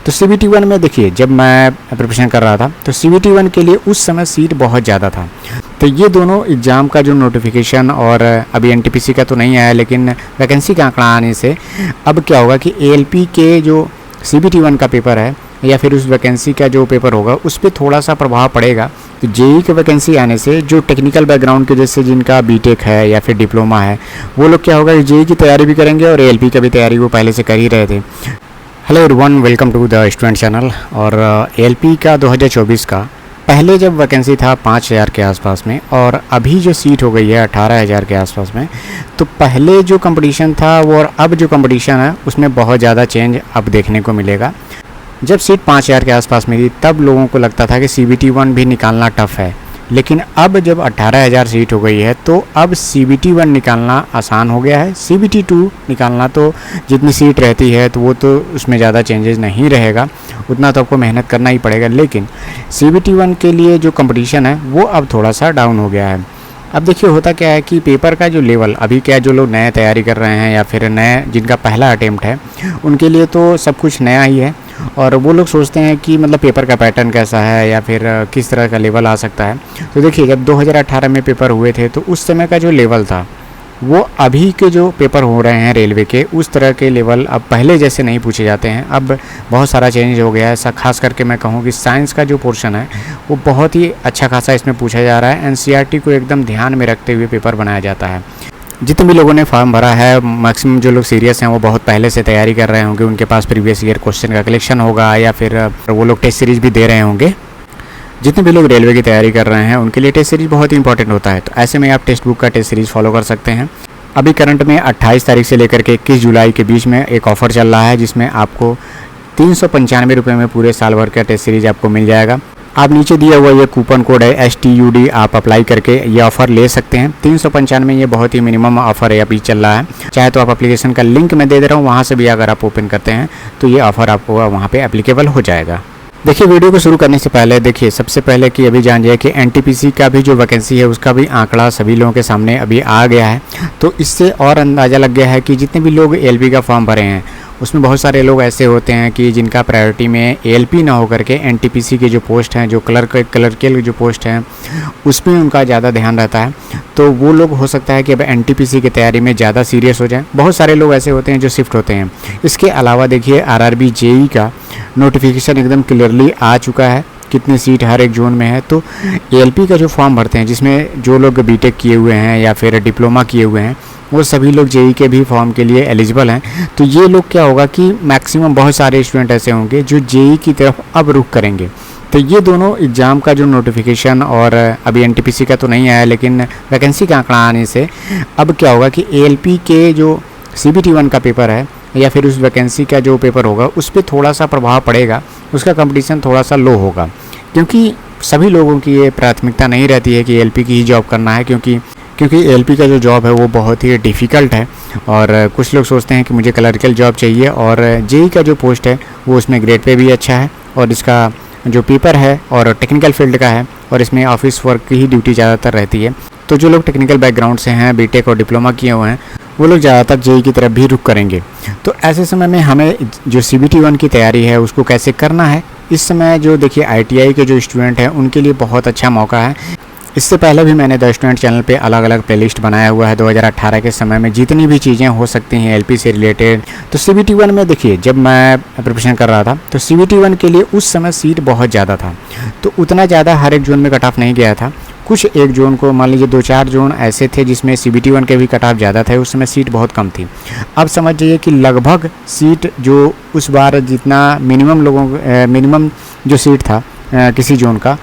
तो CBT1 में देखिए, जब मैं प्रिपरेशन कर रहा था तो CBT1 के लिए उस समय सीट बहुत ज़्यादा था। तो ये दोनों एग्ज़ाम का जो नोटिफिकेशन और अभी NTPC का तो नहीं आया, लेकिन वैकेंसी का आंकड़ा आने से अब क्या होगा कि ALP के जो CBT1 का पेपर है या फिर उस वैकेंसी का जो पेपर होगा उस पर थोड़ा सा प्रभाव पड़ेगा। तो जेई की वैकेंसी आने से जो टेक्निकल बैकग्राउंड के, जैसे जिनका बीटेक है या फिर डिप्लोमा है, वो लोग क्या होगा कि जेई की तैयारी भी करेंगे और ALP का भी तैयारी वो पहले से कर ही रहे थे। Hello everyone, welcome to the student channel. और ALP का 2024 का पहले जब वैकेंसी था 5000 के आसपास में और अभी जो सीट हो गई है 18000 के आसपास में, तो पहले जो कंपटीशन था वो और अब जो कंपटीशन है उसमें बहुत ज़्यादा चेंज अब देखने को मिलेगा। जब सीट 5000 के आसपास में थी तब लोगों को लगता था कि CBT1 भी निकालना टफ़ है, लेकिन अब जब 18000 सीट हो गई है तो अब CBT1 निकालना आसान हो गया है। CBT2 निकालना तो जितनी सीट रहती है तो वो तो उसमें ज़्यादा चेंजेस नहीं रहेगा, उतना तो आपको मेहनत करना ही पड़ेगा, लेकिन CBT1 के लिए जो कंपटीशन है वो अब थोड़ा सा डाउन हो गया है। अब देखिए होता क्या है कि पेपर का जो लेवल अभी क्या, जो लोग नए तैयारी कर रहे हैं या फिर नए जिनका पहला अटेम्प्ट है उनके लिए तो सब कुछ नया ही है, और वो लोग सोचते हैं कि मतलब पेपर का पैटर्न कैसा है या फिर किस तरह का लेवल आ सकता है। तो देखिए, जब 2018 में पेपर हुए थे तो उस समय का जो लेवल था वो अभी के जो पेपर हो रहे हैं रेलवे के, उस तरह के लेवल अब पहले जैसे नहीं पूछे जाते हैं। अब बहुत सारा चेंज हो गया है। ऐसा खास करके मैं कहूँ कि साइंस का जो पोर्शन है वो बहुत ही अच्छा खासा इसमें पूछा जा रहा है। NCERT को एकदम ध्यान में रखते हुए पेपर बनाया जाता है। जितने भी लोगों ने फॉर्म भरा है, मैक्सिमम जो लोग सीरियस हैं वो बहुत पहले से तैयारी कर रहे होंगे, उनके पास प्रीवियस ईयर क्वेश्चन का कलेक्शन होगा या फिर वो लोग टेस्ट सीरीज भी दे रहे होंगे। जितने भी लोग रेलवे की तैयारी कर रहे हैं उनके लिए टेस्ट सीरीज बहुत ही इंपॉर्टेंट होता है। तो ऐसे में आप टेक्स्ट बुक का टेस्ट सीरीज फॉलो कर सकते हैं। अभी करंट में 28 तारीख से लेकर के 21 जुलाई के बीच में एक ऑफ़र चल रहा है जिसमें आपको 395 रुपये में पूरे साल भर का टेस्ट सीरीज आपको मिल जाएगा। आप नीचे दिया हुआ ये कूपन कोड है STUD, आप अप्लाई करके ये ऑफ़र ले सकते हैं। 395 ये बहुत ही मिनिमम ऑफ़र है अभी चल रहा है। चाहे तो आप एप्लीकेशन का लिंक मैं दे दे रहा हूँ, वहाँ से भी अगर आप ओपन करते हैं तो ये ऑफ़र आपको वहाँ पे एप्लीकेबल हो जाएगा। देखिए, वीडियो को शुरू करने से पहले देखिए सबसे पहले कि अभी जान जाए कि NTPC का भी जो वैकेंसी है उसका भी आंकड़ा सभी लोगों के सामने अभी आ गया है। तो इससे और अंदाज़ा लग गया है कि जितने भी लोग ALP का फॉर्म भरे हैं उसमें बहुत सारे लोग ऐसे होते हैं कि जिनका प्रायोरिटी में ALP ना हो करके NTPC के जो पोस्ट हैं, जो क्लर्कल जो पोस्ट हैं उसमें उनका ज़्यादा ध्यान रहता है। तो वो लोग हो सकता है कि अब NTPC की तैयारी में ज़्यादा सीरियस हो जाएं। बहुत सारे लोग ऐसे होते हैं जो शिफ्ट होते हैं। इसके अलावा देखिए RRB JE का नोटिफिकेशन एकदम क्लियरली आ चुका है, कितनी सीट हर एक जोन में है। तो ALP का जो फॉर्म भरते हैं जिसमें जो लोग बीटेक किए हुए हैं या फिर डिप्लोमा किए हुए हैं वो सभी लोग JE के भी फॉर्म के लिए एलिजिबल हैं। तो ये लोग क्या होगा कि मैक्सिमम बहुत सारे स्टूडेंट ऐसे होंगे जो JE की तरफ अब रुख करेंगे। तो ये दोनों एग्ज़ाम का जो नोटिफिकेशन और अभी NTPC का तो नहीं आया, लेकिन वैकेंसी का आंकड़ा आने से अब क्या होगा कि ALP के जो CBT1 का पेपर है या फिर उस वैकेंसी का जो पेपर होगा उस पर थोड़ा सा प्रभाव पड़ेगा, उसका कंपटीशन थोड़ा सा लो होगा, क्योंकि सभी लोगों की ये प्राथमिकता नहीं रहती है कि ALP की ही जॉब करना है, क्योंकि ALP का जो जॉब है वो बहुत ही डिफ़िकल्ट है। और कुछ लोग सोचते हैं कि मुझे क्लर्कल जॉब चाहिए, और JE का जो पोस्ट है वो उसमें ग्रेड पे भी अच्छा है और इसका जो पेपर है और टेक्निकल फील्ड का है और इसमें ऑफिस वर्क की ही ड्यूटी ज़्यादातर रहती है। तो जो लोग टेक्निकल बैकग्राउंड से हैं, बीटेक और डिप्लोमा किए हुए हैं, वो लोग ज़्यादातर JE की तरफ भी रुख करेंगे। तो ऐसे समय में हमें जो CBT1 की तैयारी है उसको कैसे करना है, इस समय जो देखिए ITI के जो स्टूडेंट हैं उनके लिए बहुत अच्छा मौका है। इससे पहले भी मैंने द स्टूडेंट चैनल पे अलग अलग प्लेलिस्ट बनाया हुआ है 2018 के समय में जितनी भी चीज़ें हो सकती हैं ALP से रिलेटेड। तो CBT1 में देखिए, जब मैं प्रिपरेशन कर रहा था तो CBT1 के लिए उस समय सीट बहुत ज़्यादा था, तो उतना ज़्यादा हर एक जोन में कट ऑफ नहीं गया था। कुछ एक जोन को मान लीजिए 2-4 जोन ऐसे थे जिसमें CBT1 के भी कट ऑफ ज़्यादा थे, उस समय सीट बहुत कम थी। अब समझ जाइए कि लगभग सीट जो उस बार जितना मिनिमम जो सीट था किसी जोन का,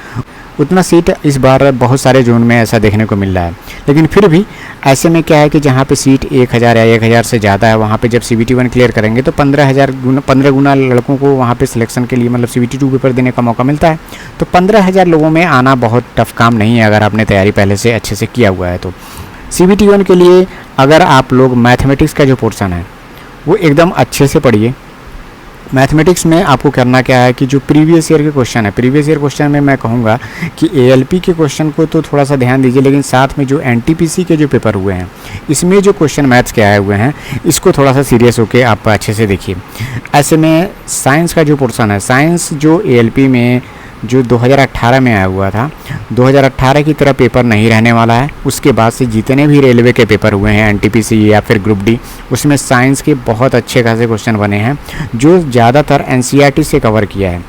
उतना सीट इस बार बहुत सारे जोन में ऐसा देखने को मिल रहा है। लेकिन फिर भी ऐसे में क्या है कि जहाँ पे सीट 1000 या 1000 से ज़्यादा है वहाँ पे जब CBT1 क्लियर करेंगे तो 15 गुना लड़कों को वहाँ पे सिलेक्शन के लिए मतलब CBT2 पेपर देने का मौका मिलता है। तो 15,000 लोगों में आना बहुत टफ काम नहीं है अगर आपने तैयारी पहले से अच्छे से किया हुआ है। तो CBT1 के लिए अगर आप लोग मैथमेटिक्स का जो पोर्शन है वो एकदम अच्छे से पढ़िए, मैथमेटिक्स में आपको करना क्या है कि जो प्रीवियस ईयर के क्वेश्चन है, प्रीवियस ईयर क्वेश्चन में मैं कहूँगा कि एएलपी के क्वेश्चन को तो थोड़ा सा ध्यान दीजिए, लेकिन साथ में जो एनटीपीसी के जो पेपर हुए हैं इसमें जो क्वेश्चन मैथ्स के आए हुए हैं इसको थोड़ा सा सीरियस होकर आप अच्छे से देखिए। ऐसे में साइंस का जो पोर्सन है, साइंस जो एएलपी में जो 2018 में आया हुआ था, 2018 की तरह पेपर नहीं रहने वाला है। उसके बाद से जितने भी रेलवे के पेपर हुए हैं एनटीपीसी या फिर ग्रुप डी, उसमें साइंस के बहुत अच्छे खासे क्वेश्चन बने हैं जो ज़्यादातर एनसीईआरटी से कवर किया है।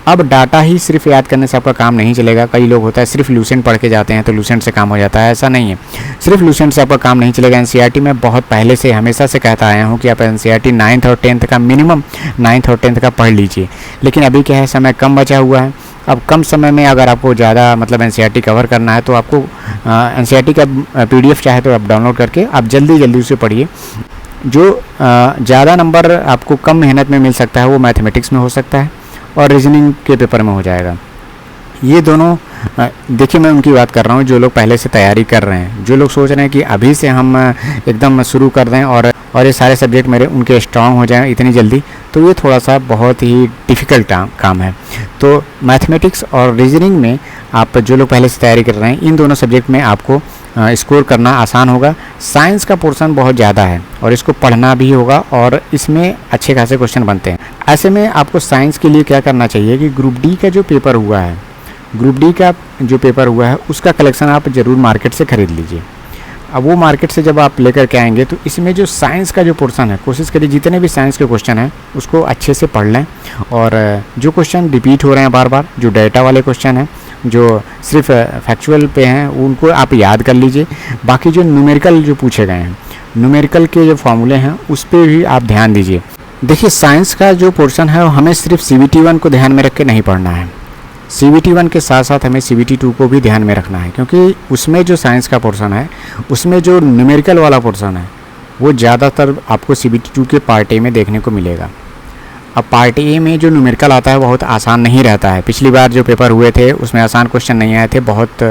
अब डाटा ही सिर्फ याद करने से आपका काम नहीं चलेगा। कई लोग होता है सिर्फ लूसेंट पढ़ के जाते हैं तो लूसेंट से काम हो जाता है, ऐसा नहीं है। सिर्फ लूसेंट से आपका काम नहीं चलेगा। एनसीईआरटी में बहुत पहले से हमेशा से कहता आया हूँ कि आप एनसीईआरटी 9th और 10th का मिनिमम 9th और 10th का पढ़ लीजिए। लेकिन अभी क्या है, समय कम बचा हुआ है। अब कम समय में अगर आपको ज़्यादा मतलब एनसीईआरटी कवर करना है तो आपको एनसीईआरटी का पीडीएफ चाहे तो आप डाउनलोड करके आप जल्दी उसे पढ़िए। जो ज़्यादा नंबर आपको कम मेहनत में मिल सकता है वो मैथमेटिक्स में हो सकता है और रीजनिंग के पेपर में हो जाएगा। ये दोनों देखिए, मैं उनकी बात कर रहा हूँ जो लोग पहले से तैयारी कर रहे हैं, जो लोग सोच रहे हैं कि अभी से हम एकदम शुरू कर दें और ये सारे सब्जेक्ट मेरे उनके स्ट्रांग हो जाएं इतनी जल्दी, तो ये थोड़ा सा बहुत ही डिफ़िकल्ट काम है। तो मैथमेटिक्स और रीजनिंग में आप जो लोग पहले से तैयारी कर रहे हैं इन दोनों सब्जेक्ट में आपको स्कोर करना आसान होगा। साइंस का पोर्शन बहुत ज़्यादा है और इसको पढ़ना भी होगा और इसमें अच्छे खासे क्वेश्चन बनते हैं। ऐसे में आपको साइंस के लिए क्या करना चाहिए कि ग्रुप डी का जो पेपर हुआ है, ग्रुप डी का जो पेपर हुआ है उसका कलेक्शन आप ज़रूर मार्केट से ख़रीद लीजिए। अब वो मार्केट से जब आप लेकर के आएंगे तो इसमें जो साइंस का जो पोर्शन है, कोशिश करिए जितने भी साइंस के क्वेश्चन हैं उसको अच्छे से पढ़ लें। और जो क्वेश्चन रिपीट हो रहे हैं बार बार, जो डेटा वाले क्वेश्चन हैं, जो सिर्फ फैक्चुअल पे हैं, उनको आप याद कर लीजिए। बाकी जो न्यूमेरिकल जो पूछे गए हैं, न्यूमेरिकल के जो फॉर्मूले हैं उस पर भी आप ध्यान दीजिए। देखिए, साइंस का जो पोर्शन है हमें सिर्फ CBT 1 को ध्यान में रख के नहीं पढ़ना है, CBT 1 के साथ साथ हमें CBT 2 को भी ध्यान में रखना है, क्योंकि उसमें जो साइंस का पोर्शन है उसमें जो न्यूमेरिकल वाला पोर्शन है वो ज़्यादातर आपको CBT 2 के पार्ट ए में देखने को मिलेगा। अब पार्ट ए में जो न्यूमेरिकल आता है बहुत आसान नहीं रहता है। पिछली बार जो पेपर हुए थे उसमें आसान क्वेश्चन नहीं आए थे, बहुत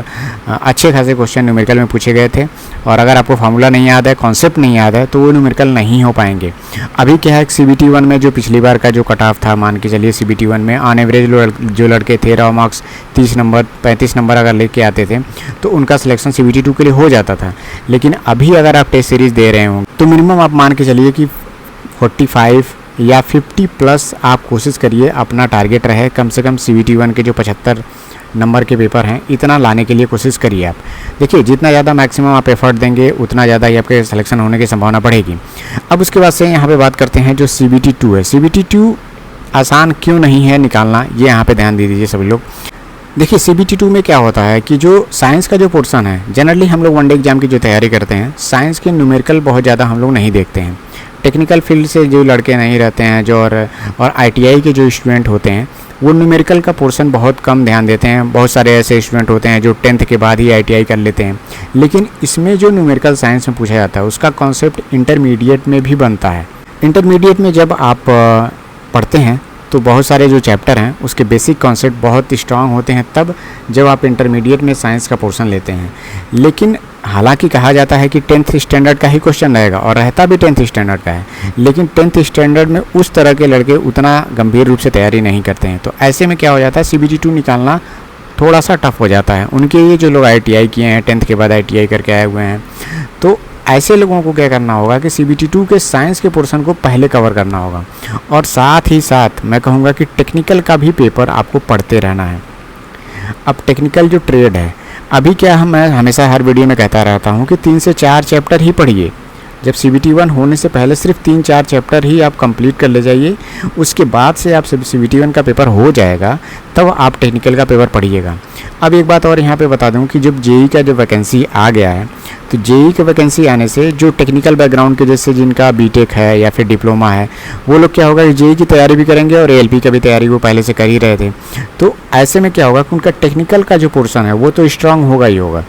अच्छे खासे क्वेश्चन न्यूमेरिकल में पूछे गए थे। और अगर आपको फार्मूला नहीं याद है, कॉन्सेप्ट नहीं याद है, तो वो न्यूमेरिकल नहीं हो पाएंगे। अभी क्या है, CBT 1 में जो पिछली बार का जो कट ऑफ था, मान के चलिए CBT 1 में ऑन एवरेज जो लड़के थे रॉ मार्क्स 30 नंबर 35 नंबर अगर लेके आते थे तो उनका सिलेक्शन CBT 2 के लिए हो जाता था। लेकिन अभी अगर आप टेस्ट सीरीज़ दे रहे हों तो मिनिमम आप मान के चलिए कि 45 या 50 प्लस आप कोशिश करिए, अपना टारगेट रहे कम से कम CBT 1 के जो 75 नंबर के पेपर हैं इतना लाने के लिए कोशिश करिए आप। देखिए, जितना ज़्यादा मैक्सिमम आप एफर्ट देंगे उतना ज़्यादा ही आपके सिलेक्शन होने की संभावना बढ़ेगी। अब उसके बाद से यहाँ पे बात करते हैं जो CBT 2 है। CBT 2 आसान क्यों नहीं है निकालना, ये यहाँ पे ध्यान दे दीजिए सभी लोग। देखिए, CBT 2 में क्या होता है कि जो साइंस का जो पोर्शन है, जनरली हम लोग वनडे एग्जाम की जो तैयारी करते हैं साइंस के न्यूमेरिकल बहुत ज़्यादा हम लोग नहीं देखते हैं। टेक्निकल फील्ड से जो लड़के नहीं रहते हैं जो और ITI के जो स्टूडेंट होते हैं वो न्यूमेरिकल का पोर्शन बहुत कम ध्यान देते हैं। बहुत सारे ऐसे स्टूडेंट होते हैं जो 10th के बाद ही ITI कर लेते हैं। लेकिन इसमें जो न्यूमेरिकल साइंस में पूछा जाता है उसका कॉन्सेप्ट इंटरमीडिएट में भी बनता है। इंटरमीडिएट में जब आप पढ़ते हैं तो बहुत सारे जो चैप्टर हैं उसके बेसिक कॉन्सेप्ट बहुत स्ट्रांग होते हैं तब जब आप इंटरमीडिएट में साइंस का पोर्शन लेते हैं। लेकिन हालांकि कहा जाता है कि 10th स्टैंडर्ड का ही क्वेश्चन रहेगा और रहता भी 10th स्टैंडर्ड का है, लेकिन 10th स्टैंडर्ड में उस तरह के लड़के उतना गंभीर रूप से तैयारी नहीं करते हैं। तो ऐसे में क्या हो जाता है, CBT 2 निकालना थोड़ा सा टफ हो जाता है उनके लिए जो लोग ITI किए हैं, 10th के बाद ITI करके आए हुए हैं। तो ऐसे लोगों को क्या करना होगा कि CBT 2 के साइंस के पोर्शन को पहले कवर करना होगा और साथ ही साथ मैं कहूँगा कि टेक्निकल का भी पेपर आपको पढ़ते रहना है। अब टेक्निकल जो ट्रेड है, अभी क्या मैं हमेशा हर वीडियो में कहता रहता हूँ कि 3 से 4 चैप्टर ही पढ़िए। जब CBT 1 होने से पहले सिर्फ 3-4 चैप्टर ही आप कंप्लीट कर ले जाइए, उसके बाद से आप CBT 1 का पेपर हो जाएगा तब आप टेक्निकल का पेपर पढ़िएगा। अब एक बात और यहाँ पे बता दूँ कि जब JEE का जो वैकेंसी आ गया है तो JEE की वैकेंसी आने से जो टेक्निकल बैकग्राउंड के जैसे जिनका BTech है या फिर डिप्लोमा है वो लोग क्या होगा कि JEE की तैयारी भी करेंगे और ALP का भी तैयारी वो पहले से कर ही रहे थे। तो ऐसे में क्या होगा कि उनका टेक्निकल का जो पोर्शन है वो तो स्ट्रांग होगा ही होगा।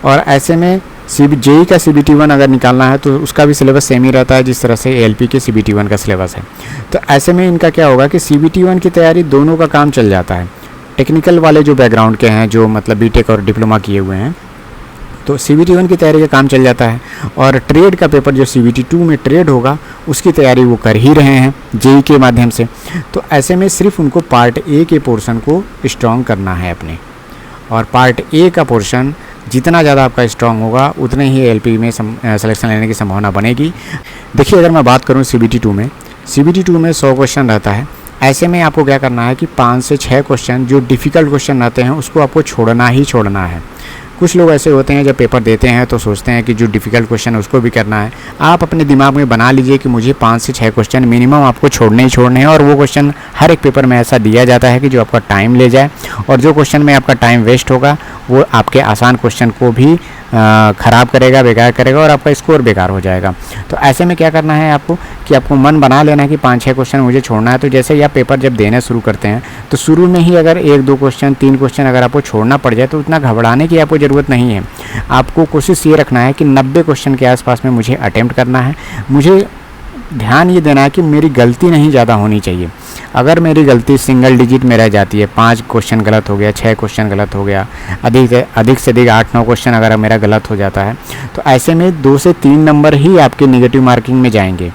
और ऐसे में JEE का CBT 1 अगर निकालना है तो उसका भी सिलेबस सेम ही रहता है जिस तरह से ALP के CBT 1 का सिलेबस है। तो ऐसे में इनका क्या होगा कि CBT 1 की तैयारी दोनों का काम चल जाता है। टेक्निकल वाले जो बैकग्राउंड के हैं, जो मतलब BTech और डिप्लोमा किए हुए हैं, तो CBT 1 की तैयारी का काम चल जाता है। और ट्रेड का पेपर जो CBT 2 में ट्रेड होगा उसकी तैयारी वो कर ही रहे हैं जेई के माध्यम से। तो ऐसे में सिर्फ उनको पार्ट ए के पोर्शन को स्ट्रॉन्ग करना है अपने, और पार्ट ए का पोर्शन जितना ज़्यादा आपका स्ट्रॉन्ग होगा उतने ही LP में सिलेक्शन लेने की संभावना बनेगी। देखिए, अगर मैं बात करूँ CBT 2 में, CBT 2 में 100 क्वेश्चन रहता है। ऐसे में आपको क्या करना है कि 5 से 6 क्वेश्चन जो डिफ़िकल्ट क्वेश्चन रहते हैं उसको आपको छोड़ना ही छोड़ना है। कुछ लोग ऐसे होते हैं जब पेपर देते हैं तो सोचते हैं कि जो डिफ़िकल्ट क्वेश्चन है उसको भी करना है। आप अपने दिमाग में बना लीजिए कि मुझे 5 से 6 क्वेश्चन मिनिमम आपको छोड़ने ही छोड़ने हैं, और वो क्वेश्चन हर एक पेपर में ऐसा दिया जाता है कि जो आपका टाइम ले जाए, और जो क्वेश्चन में आपका टाइम वेस्ट होगा वो आपके आसान क्वेश्चन को भी ख़राब करेगा, बेकार करेगा, और आपका स्कोर बेकार हो जाएगा। तो ऐसे में क्या करना है आपको कि आपको मन बना लेना है कि 5-6 क्वेश्चन मुझे छोड़ना है। तो जैसे ही आप पेपर जब देना शुरू करते हैं तो शुरू में ही अगर 1-2 क्वेश्चन 3 क्वेश्चन अगर आपको छोड़ना पड़ जाए तो उतना घबराने की आपको ज़रूरत नहीं है। आपको कोशिश ये रखना है कि 90 क्वेश्चन के आसपास में मुझे अटेम्प्ट करना है। मुझे ध्यान ये देना है कि मेरी गलती नहीं ज़्यादा होनी चाहिए। अगर मेरी गलती सिंगल डिजिट में रह जाती है, 5 क्वेश्चन गलत हो गया, 6 क्वेश्चन गलत हो गया, अधिक से अधिक 8-9 क्वेश्चन अगर मेरा गलत हो जाता है, तो ऐसे में 2 से 3 नंबर ही आपके नेगेटिव मार्किंग में जाएंगे,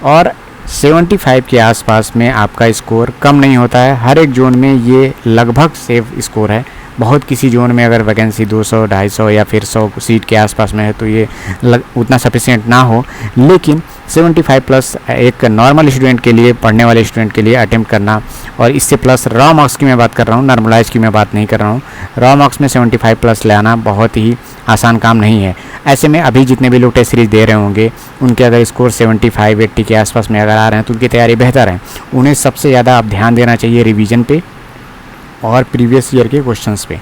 और 75 के आसपास में आपका स्कोर कम नहीं होता है। हर एक जोन में ये लगभग सेफ स्कोर है। बहुत किसी जोन में अगर वैकेंसी 200, 250 या फिर 100 सीट के आसपास में है तो ये उतना सफिशिएंट ना हो, लेकिन 75 प्लस एक नॉर्मल स्टूडेंट के लिए, पढ़ने वाले स्टूडेंट के लिए अटेम्प्ट करना, और इससे प्लस रॉ मार्क्स की मैं बात कर रहा हूँ, नॉर्मलाइज की मैं बात नहीं कर रहा हूँ। रॉ मार्क्स में 75 प्लस ले आना बहुत ही आसान काम नहीं है। ऐसे में अभी जितने भी लोग टेस्ट सीरीज दे रहे होंगे उनके अगर स्कोर 75-80 के आसपास में अगर आ रहे हैं तो उनकी तैयारी बेहतर है। उन्हें सबसे ज़्यादा अब ध्यान देना चाहिए रिवीजन पे और प्रीवियस ईयर के क्वेश्चंस पे,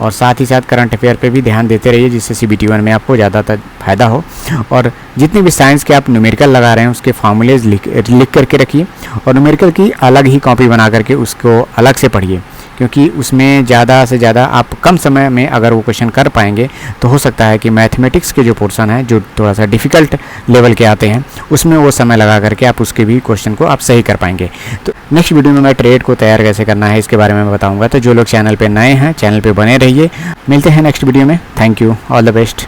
और साथ ही साथ करंट अफेयर पे भी ध्यान देते रहिए जिससे CBT 1 में आपको ज़्यादातर फ़ायदा हो। और जितने भी साइंस के आप न्यूमेरिकल लगा रहे हैं उसके फॉर्मूलेज लिख करके रखिए, और न्यूमेरिकल की अलग ही कॉपी बना करके उसको अलग से पढ़िए, क्योंकि उसमें ज़्यादा से ज़्यादा आप कम समय में अगर वो क्वेश्चन कर पाएंगे तो हो सकता है कि मैथमेटिक्स के जो पोर्शन है जो थोड़ा सा डिफ़िकल्ट लेवल के आते हैं उसमें वो समय लगा करके आप उसके भी क्वेश्चन को आप सही कर पाएंगे। तो नेक्स्ट वीडियो में मैं ट्रेड को तैयार कैसे करना है इसके बारे में बताऊँगा। तो जो लोग चैनल पर नए हैं चैनल पर बने रहिए। मिलते हैं नेक्स्ट वीडियो में। Thank you, all the best.